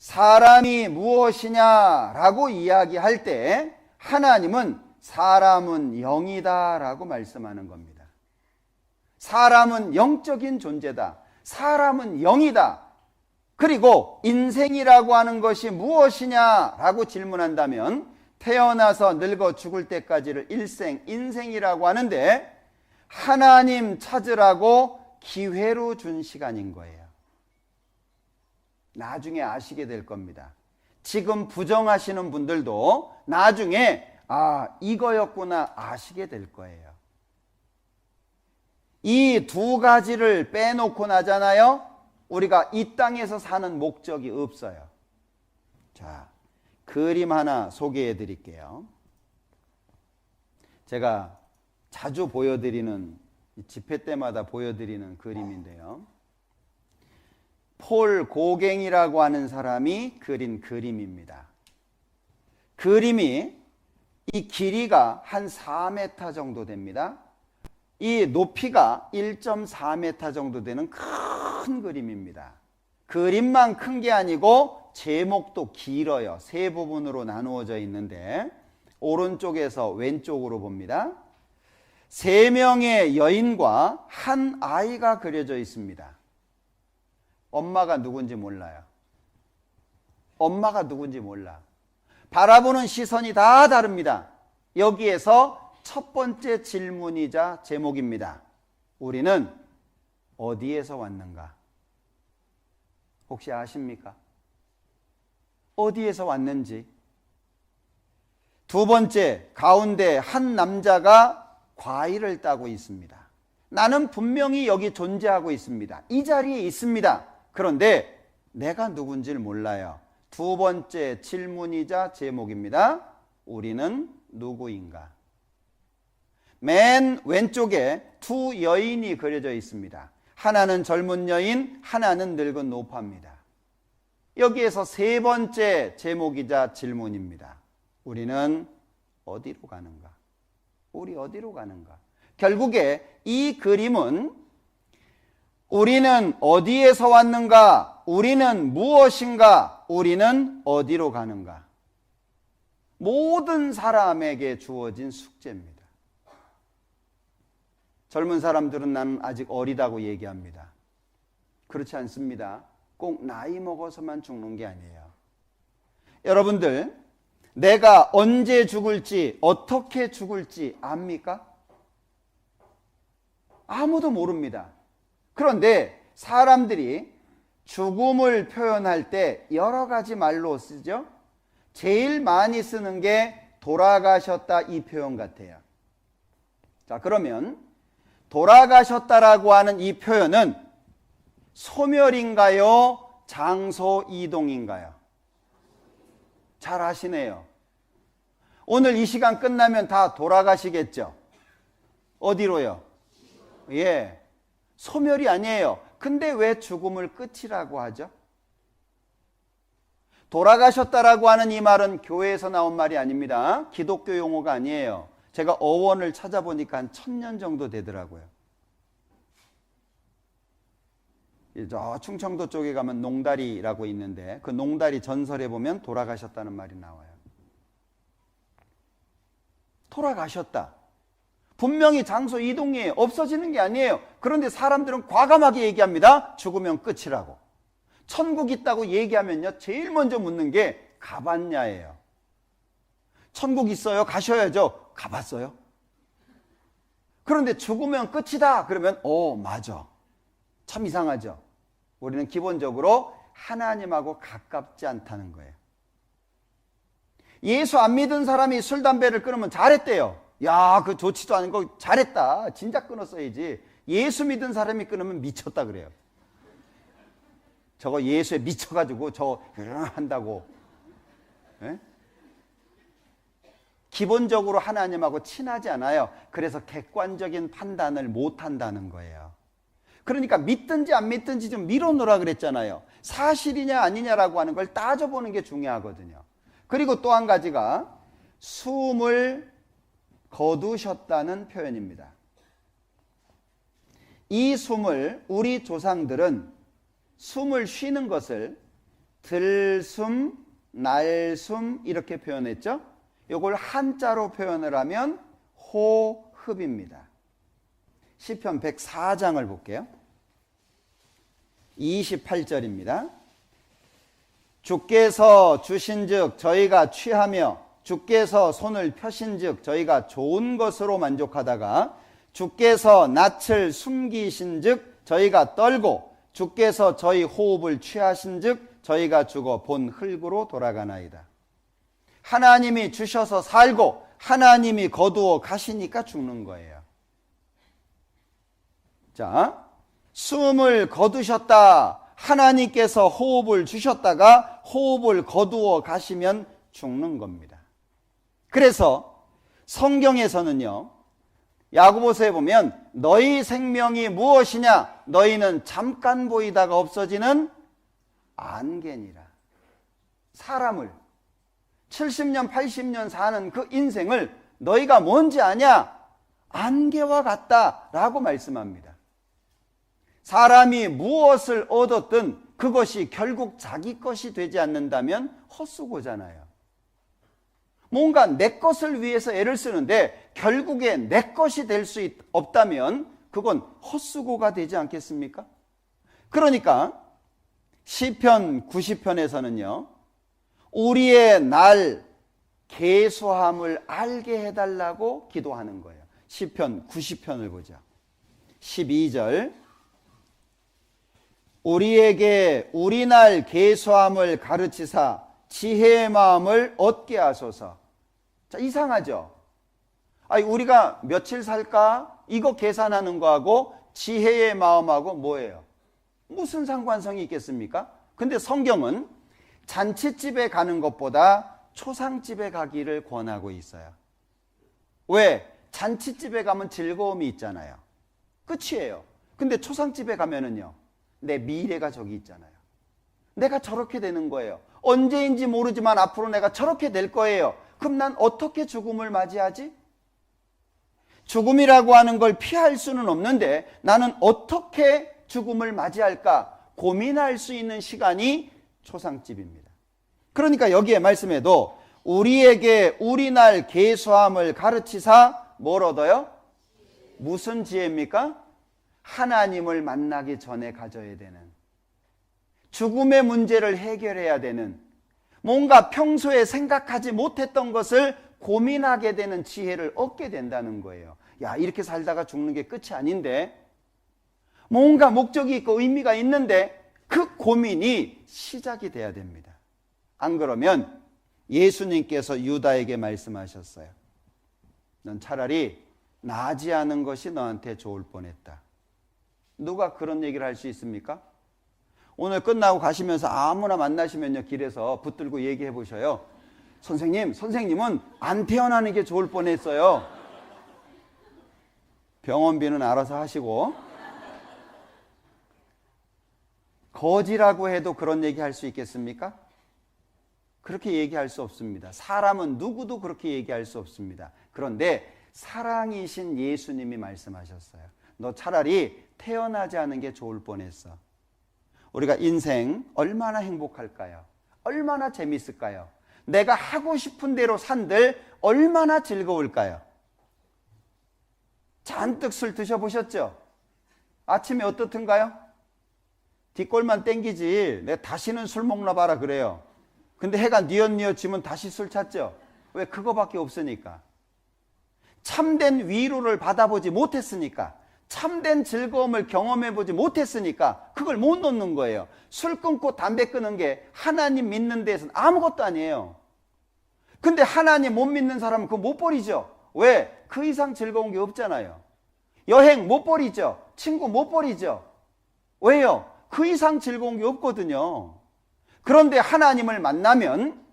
사람이 무엇이냐라고 이야기할 때 하나님은 사람은 영이다 라고 말씀하는 겁니다. 사람은 영적인 존재다. 사람은 영이다. 그리고 인생이라고 하는 것이 무엇이냐라고 질문한다면 태어나서 늙어 죽을 때까지를 인생이라고 하는데 하나님 찾으라고 기회로 준 시간인 거예요. 나중에 아시게 될 겁니다. 지금 부정하시는 분들도 나중에 이거였구나 아시게 될 거예요. 이 두 가지를 빼놓고 나잖아요. 우리가 이 땅에서 사는 목적이 없어요. 자, 그림 하나 소개해 드릴게요. 제가 자주 보여드리는, 집회 때마다 보여드리는 그림인데요. 폴 고갱이라고 하는 사람이 그린 그림입니다. 그림이 이 길이가 한 4m 정도 됩니다. 이 높이가 1.4m 정도 되는 큰 그림입니다. 그림만 큰 게 아니고 제목도 길어요. 세 부분으로 나누어져 있는데 오른쪽에서 왼쪽으로 봅니다. 3명의 여인과 한 아이가 그려져 있습니다. 엄마가 누군지 몰라요. 엄마가 누군지 몰라. 바라보는 시선이 다 다릅니다. 여기에서 첫 번째 질문이자 제목입니다. 우리는 어디에서 왔는가? 혹시 아십니까? 어디에서 왔는지. 두 번째, 가운데 한 남자가 과일을 따고 있습니다. 나는 분명히 여기 존재하고 있습니다. 이 자리에 있습니다. 그런데 내가 누군지를 몰라요. 두 번째 질문이자 제목입니다. 우리는 누구인가? 맨 왼쪽에 두 여인이 그려져 있습니다. 하나는 젊은 여인, 하나는 늙은 노파입니다. 여기에서 세 번째 제목이자 질문입니다. 우리는 어디로 가는가? 우리 어디로 가는가? 결국에 이 그림은 우리는 어디에서 왔는가? 우리는 무엇인가? 우리는 어디로 가는가? 모든 사람에게 주어진 숙제입니다. 젊은 사람들은 나는 아직 어리다고 얘기합니다. 그렇지 않습니다. 꼭 나이 먹어서만 죽는 게 아니에요. 여러분들, 내가 언제 죽을지, 어떻게 죽을지 압니까? 아무도 모릅니다. 그런데 사람들이 죽음을 표현할 때 여러 가지 말로 쓰죠. 제일 많이 쓰는 게 돌아가셨다 이 표현 같아요. 자, 그러면 돌아가셨다라고 하는 이 표현은 소멸인가요? 장소 이동인가요? 잘 아시네요. 오늘 이 시간 끝나면 다 돌아가시겠죠? 어디로요? 예, 소멸이 아니에요. 근데 왜 죽음을 끝이라고 하죠? 돌아가셨다라고 하는 이 말은 교회에서 나온 말이 아닙니다. 기독교 용어가 아니에요. 제가 어원을 찾아보니까 한 1000년 정도 되더라고요. 저 충청도 쪽에 가면 농다리라고 있는데 그 농다리 전설에 보면 돌아가셨다는 말이 나와요. 돌아가셨다. 분명히 장소 이동이에요. 없어지는 게 아니에요. 그런데 사람들은 과감하게 얘기합니다. 죽으면 끝이라고. 천국 있다고 얘기하면요, 제일 먼저 묻는 게 가봤냐예요. 천국 있어요? 가셔야죠. 가봤어요? 그런데 죽으면 끝이다. 그러면 맞아. 참 이상하죠. 우리는 기본적으로 하나님하고 가깝지 않다는 거예요. 예수 안 믿은 사람이 술, 담배를 끊으면 잘했대요. 야, 그 좋지도 않은 거 잘했다. 진작 끊었어야지. 예수 믿은 사람이 끊으면 미쳤다 그래요. 저거 예수에 미쳐가지고 저 한다고. 예? 기본적으로 하나님하고 친하지 않아요. 그래서 객관적인 판단을 못한다는 거예요. 그러니까 믿든지 안 믿든지 좀 밀어놓으라 그랬잖아요. 사실이냐 아니냐라고 하는 걸 따져보는 게 중요하거든요. 그리고 또 한 가지가 숨을 거두셨다는 표현입니다. 이 숨을 우리 조상들은 숨을 쉬는 것을 들숨, 날숨 이렇게 표현했죠. 이걸 한자로 표현을 하면 호흡입니다. 시편 104장을 볼게요. 28절입니다. 주께서 주신즉 저희가 취하며 주께서 손을 펴신즉 저희가 좋은 것으로 만족하다가 주께서 낯을 숨기신즉 저희가 떨고 주께서 저희 호흡을 취하신즉 저희가 죽어 본 흙으로 돌아가나이다. 하나님이 주셔서 살고 하나님이 거두어 가시니까 죽는 거예요. 자, 숨을 거두셨다. 하나님께서 호흡을 주셨다가 호흡을 거두어 가시면 죽는 겁니다. 그래서 성경에서는요, 야고보서에 보면 너희 생명이 무엇이냐? 너희는 잠깐 보이다가 없어지는 안개니라. 사람을 70년, 80년 사는 그 인생을 너희가 뭔지 아냐? 안개와 같다라고 말씀합니다. 사람이 무엇을 얻었든 그것이 결국 자기 것이 되지 않는다면 헛수고잖아요. 뭔가 내 것을 위해서 애를 쓰는데 결국에 내 것이 될 수 없다면 그건 헛수고가 되지 않겠습니까? 그러니까 시편 90편에서는요, 우리의 날 계수함을 알게 해달라고 기도하는 거예요. 시편 90편을 보자. 12절, 우리에게 우리 날 계수함을 가르치사 지혜의 마음을 얻게 하소서. 자, 이상하죠? 아니, 우리가 며칠 살까? 이거 계산하는 거하고 지혜의 마음하고 뭐예요? 무슨 상관성이 있겠습니까? 근데 성경은 잔치집에 가는 것보다 초상집에 가기를 권하고 있어요. 왜? 잔치집에 가면 즐거움이 있잖아요. 끝이에요. 근데 초상집에 가면은요, 내 미래가 저기 있잖아요. 내가 저렇게 되는 거예요. 언제인지 모르지만 앞으로 내가 저렇게 될 거예요. 그럼 난 어떻게 죽음을 맞이하지? 죽음이라고 하는 걸 피할 수는 없는데 나는 어떻게 죽음을 맞이할까 고민할 수 있는 시간이 초상집입니다. 그러니까 여기에 말씀에도 우리에게 우리 날 계수함을 가르치사 뭘 얻어요? 무슨 지혜입니까? 하나님을 만나기 전에 가져야 되는, 죽음의 문제를 해결해야 되는, 뭔가 평소에 생각하지 못했던 것을 고민하게 되는 지혜를 얻게 된다는 거예요. 야, 이렇게 살다가 죽는 게 끝이 아닌데, 뭔가 목적이 있고 의미가 있는데 그 고민이 시작이 돼야 됩니다. 안 그러면 예수님께서 유다에게 말씀하셨어요. 넌 차라리 나지 않은 것이 너한테 좋을 뻔했다. 누가 그런 얘기를 할 수 있습니까? 오늘 끝나고 가시면서 아무나 만나시면요, 길에서 붙들고 얘기해 보셔요. 선생님은 안 태어나는 게 좋을 뻔했어요. 병원비는 알아서 하시고. 거지라고 해도 그런 얘기 할 수 있겠습니까? 그렇게 얘기할 수 없습니다. 사람은 누구도 그렇게 얘기할 수 없습니다. 그런데 사랑이신 예수님이 말씀하셨어요. 너 차라리 태어나지 않은 게 좋을 뻔했어. 우리가 인생 얼마나 행복할까요? 얼마나 재밌을까요? 내가 하고 싶은 대로 산들 얼마나 즐거울까요? 잔뜩 술 드셔보셨죠? 아침에 어떻든가요? 뒷골만 땡기지 내가 다시는 술 먹나 봐라 그래요. 근데 해가 뉘엿뉘엿지면 다시 술 찾죠? 왜? 그거밖에 없으니까. 참된 위로를 받아보지 못했으니까, 참된 즐거움을 경험해보지 못했으니까 그걸 못 놓는 거예요. 술 끊고 담배 끊는 게 하나님 믿는 데에서는 아무것도 아니에요. 근데 하나님 못 믿는 사람은 그거 못 버리죠. 왜? 그 이상 즐거운 게 없잖아요. 여행 못 버리죠. 친구 못 버리죠. 왜요? 그 이상 즐거운 게 없거든요. 그런데 하나님을 만나면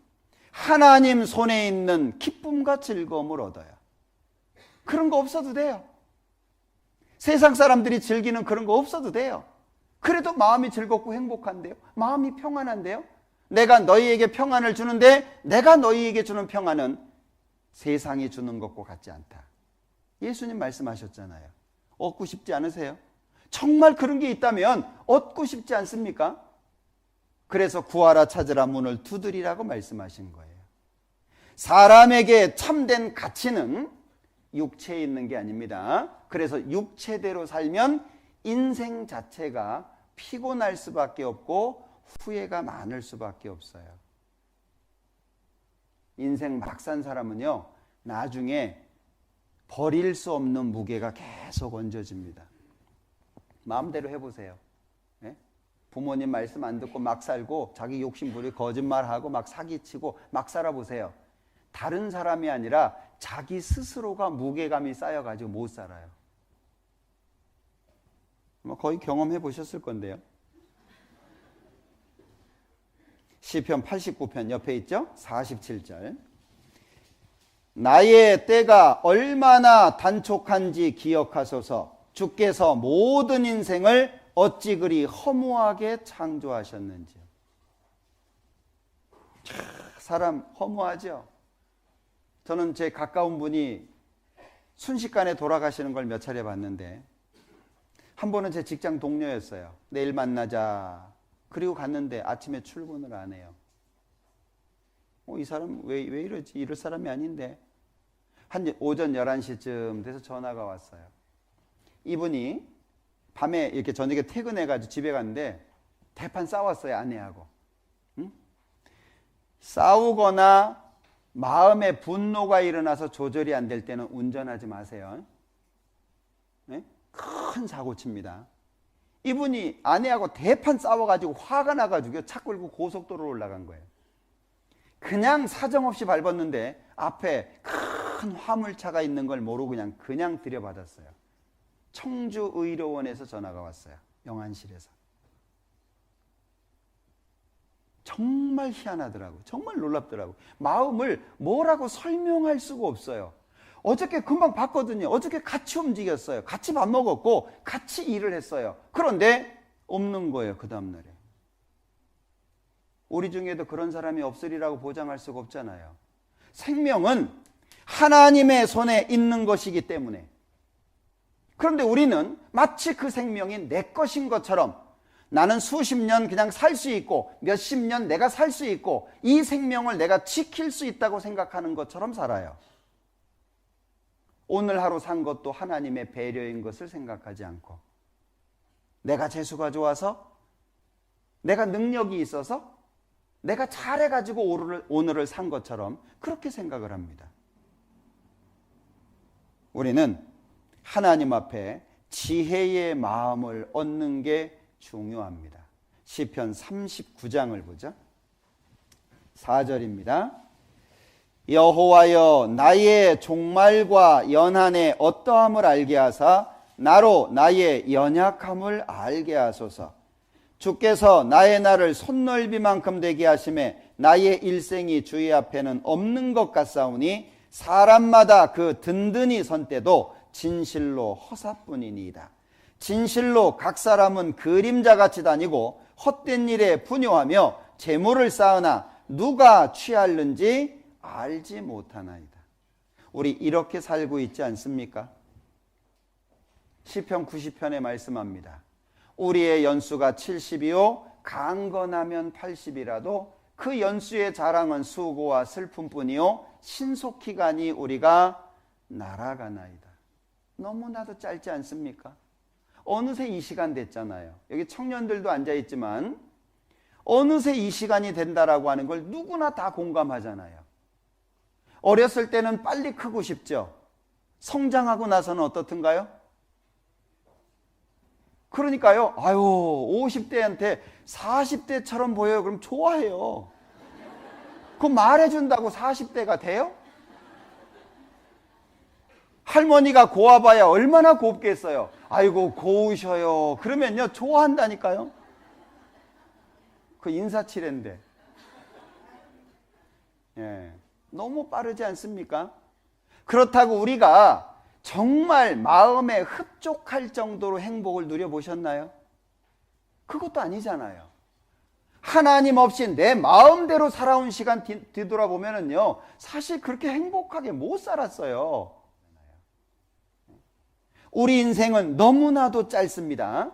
하나님 손에 있는 기쁨과 즐거움을 얻어요. 그런 거 없어도 돼요. 세상 사람들이 즐기는 그런 거 없어도 돼요. 그래도 마음이 즐겁고 행복한데요. 마음이 평안한데요. 내가 너희에게 평안을 주는데 내가 너희에게 주는 평안은 세상이 주는 것과 같지 않다. 예수님 말씀하셨잖아요. 얻고 싶지 않으세요? 정말 그런 게 있다면 얻고 싶지 않습니까? 그래서 구하라 찾으라 문을 두드리라고 말씀하신 거예요. 사람에게 참된 가치는 육체에 있는 게 아닙니다. 그래서 육체대로 살면 인생 자체가 피곤할 수밖에 없고 후회가 많을 수밖에 없어요. 인생 막 산 사람은요, 나중에 버릴 수 없는 무게가 계속 얹어집니다. 마음대로 해보세요. 네? 부모님 말씀 안 듣고 막 살고 자기 욕심 부리고 거짓말하고 막 사기치고 막 살아보세요. 다른 사람이 아니라 자기 스스로가 무게감이 쌓여가지고 못 살아요. 거의 경험해 보셨을 건데요. 시편 89편 옆에 있죠? 47절. 나의 때가 얼마나 단촉한지 기억하소서. 주께서 모든 인생을 어찌 그리 허무하게 창조하셨는지. 사람 허무하죠? 저는 제 가까운 분이 순식간에 돌아가시는 걸 몇 차례 봤는데, 한 번은 제 직장 동료였어요. 내일 만나자. 그리고 갔는데 아침에 출근을 안 해요. 이 사람 왜 이러지? 이럴 사람이 아닌데. 한 오전 11시쯤 돼서 전화가 왔어요. 이분이 밤에 이렇게 저녁에 퇴근해가지고 집에 갔는데 대판 싸웠어요, 아내하고. 응? 싸우거나 마음에 분노가 일어나서 조절이 안 될 때는 운전하지 마세요. 네? 큰 사고 칩니다. 이분이 아내하고 대판 싸워가지고 화가 나가지고 차 끌고 고속도로로 올라간 거예요. 그냥 사정없이 밟았는데 앞에 큰 화물차가 있는 걸 모르고 그냥 들여받았어요. 청주의료원에서 전화가 왔어요. 영안실에서. 정말 희한하더라고요. 정말 놀랍더라고요. 마음을 뭐라고 설명할 수가 없어요. 어저께 금방 봤거든요. 어저께 같이 움직였어요. 같이 밥 먹었고 같이 일을 했어요. 그런데 없는 거예요, 그 다음날에. 우리 중에도 그런 사람이 없으리라고 보장할 수가 없잖아요. 생명은 하나님의 손에 있는 것이기 때문에. 그런데 우리는 마치 그 생명이 내 것인 것처럼 나는 수십 년 그냥 살 수 있고 몇십 년 내가 살 수 있고 이 생명을 내가 지킬 수 있다고 생각하는 것처럼 살아요. 오늘 하루 산 것도 하나님의 배려인 것을 생각하지 않고 내가 재수가 좋아서 내가 능력이 있어서 내가 잘해가지고 오늘을 산 것처럼 그렇게 생각을 합니다. 우리는 하나님 앞에 지혜의 마음을 얻는 게 중요합니다. 시편 39장을 보죠. 4절입니다. 여호와여 나의 종말과 연한의 어떠함을 알게 하사 나로 나의 연약함을 알게 하소서. 주께서 나의 날을 손넓이만큼 되게 하심에 나의 일생이 주의 앞에는 없는 것 같사오니 사람마다 그 든든히 선 때도 진실로 허사뿐이니이다. 진실로 각 사람은 그림자같이 다니고 헛된 일에 분요하며 재물을 쌓으나 누가 취할는지 알지 못하나이다. 우리 이렇게 살고 있지 않습니까? 시편 90편에 말씀합니다. 우리의 연수가 70이요 강건하면 80이라도 그 연수의 자랑은 수고와 슬픔뿐이요 신속히 가니 우리가 날아가나이다. 너무나도 짧지 않습니까? 어느새 이 시간 됐잖아요. 여기 청년들도 앉아있지만 어느새 이 시간이 된다라고 하는 걸 누구나 다 공감하잖아요. 어렸을 때는 빨리 크고 싶죠. 성장하고 나서는 어떻든가요? 그러니까요. 50대한테 40대처럼 보여요. 그럼 좋아해요. 그럼 말해준다고 40대가 돼요? 할머니가 고와봐야 얼마나 곱겠어요. 아이고 고우셔요. 그러면요 좋아한다니까요. 그 인사치레인데. 예, 너무 빠르지 않습니까? 그렇다고 우리가 정말 마음에 흡족할 정도로 행복을 누려보셨나요? 그것도 아니잖아요. 하나님 없이 내 마음대로 살아온 시간 뒤돌아보면은요 사실 그렇게 행복하게 못 살았어요. 우리 인생은 너무나도 짧습니다.